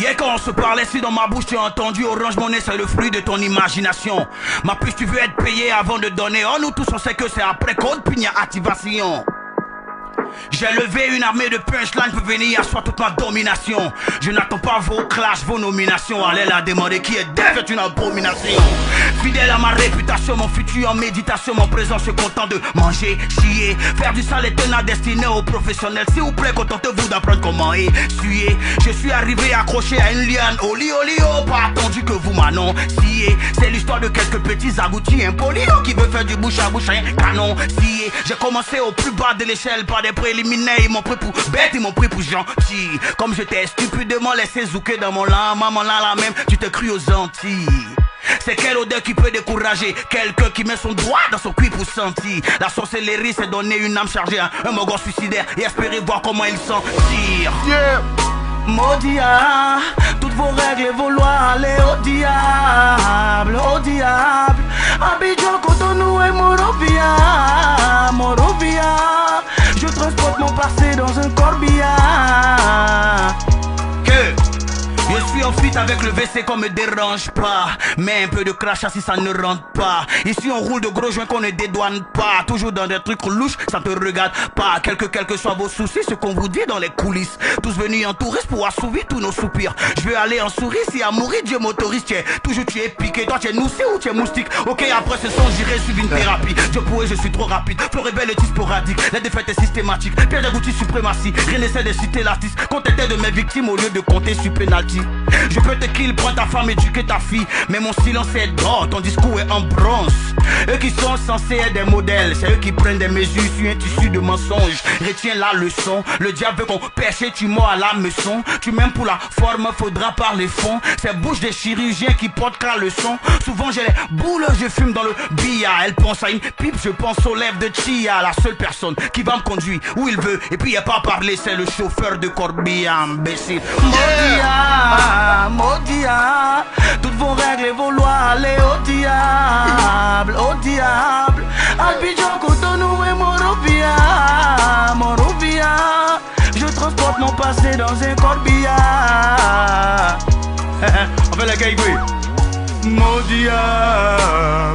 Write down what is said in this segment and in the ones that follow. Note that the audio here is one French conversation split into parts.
Hier quand on se parlait, si dans ma bouche tu as entendu Orange Money, c'est le fruit de ton imagination. Ma puce, tu veux être payé avant de donner. Oh, nous tous on sait que c'est après code, puis il y a activation. J'ai levé une armée de punchline pour venir asseoir toute ma domination. Je n'attends pas vos clashs, vos nominations. Allez la demander qui est dev est une abomination. Fidèle à ma réputation, mon futur en méditation, mon présent se content de manger, chier. Faire du sale est un destiné aux professionnels. S'il vous plaît, contentez-vous d'apprendre comment essuyer. Je suis arrivé accroché à une liane. Oli, oli, oh, pas attendu que vous m'annonciez. C'est l'histoire de quelques petits agoutis impolis qui veulent faire du bouche à bouche un canon scié. J'ai commencé au plus bas de l'échelle par des préliminaires. Ils m'ont pris pour bête, ils m'ont pris pour gentil. Comme je t'ai stupidement laissé zouker dans mon lin. Maman là la même, tu t'es cru aux Antilles. C'est quelle odeur qui peut décourager quelqu'un qui met son doigt dans son cuir pour sentir. La sorcellerie c'est donner une âme chargée à un mogol suicidaire et espérer voir comment il s'en tire. Yeah. Maudia, toutes vos règles et vos lois, allez au diable, au diable. Abidjan, Cotonou et Morovia, Morovia. Je transporte mon passé dans un corbillard. Je suis en fuite avec le WC qu'on me dérange pas. Mais un peu de crachat si ça ne rentre pas. Ici on roule de gros joints qu'on ne dédouane pas. Toujours dans des trucs louches, ça te regarde pas. Quels que soient vos soucis, ce qu'on vous dit dans les coulisses. Tous venus en touriste pour assouvir tous nos soupirs. Je veux aller en souris, si à mourir Dieu m'autorise. Toujours tu es piqué, toi tu es noussé ou tu es moustique. Ok après ce son j'irai suivre une thérapie. Dieu pourrait, je suis trop rapide. Fleur rebelle et sporadique. La défaite est systématique. Pierre d'agouti suprématie. Rien n'essaie de citer l'artiste. Contenter de mes victimes au lieu de compter sur penalty. Je peux te kill, prends ta femme, éduquer ta fille. Mais mon silence est d'or, ton discours est en bronze. Eux qui sont censés être des modèles, c'est eux qui prennent des mesures sur un tissu de mensonges. Retiens la leçon, le diable veut qu'on pêche et tu mords à la meçon. Tu m'aimes pour la forme, faudra parler fond. C'est bouche des chirurgiens qui portent qu'à leçon. Souvent j'ai les boules, je fume dans le billard. Elle pense à une pipe, je pense aux lèvres de Chia. La seule personne qui va me conduire où il veut. Et puis y a pas à parler, c'est le chauffeur de corbillard, imbécile. Maudia, toutes vos règles et vos lois, allez au diable, au diable. Abidjan, Cotonou et Morovia, Morovia. Je transporte mon passé dans un corbillard. On fait la gaïgouille. Maudia,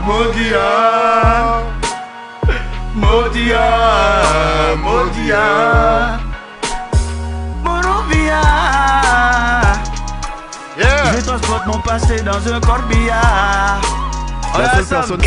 Maudia, Maudia, Maudia, Morovia. Yeah. Je transporte mon passé dans un corbillard. La seule personne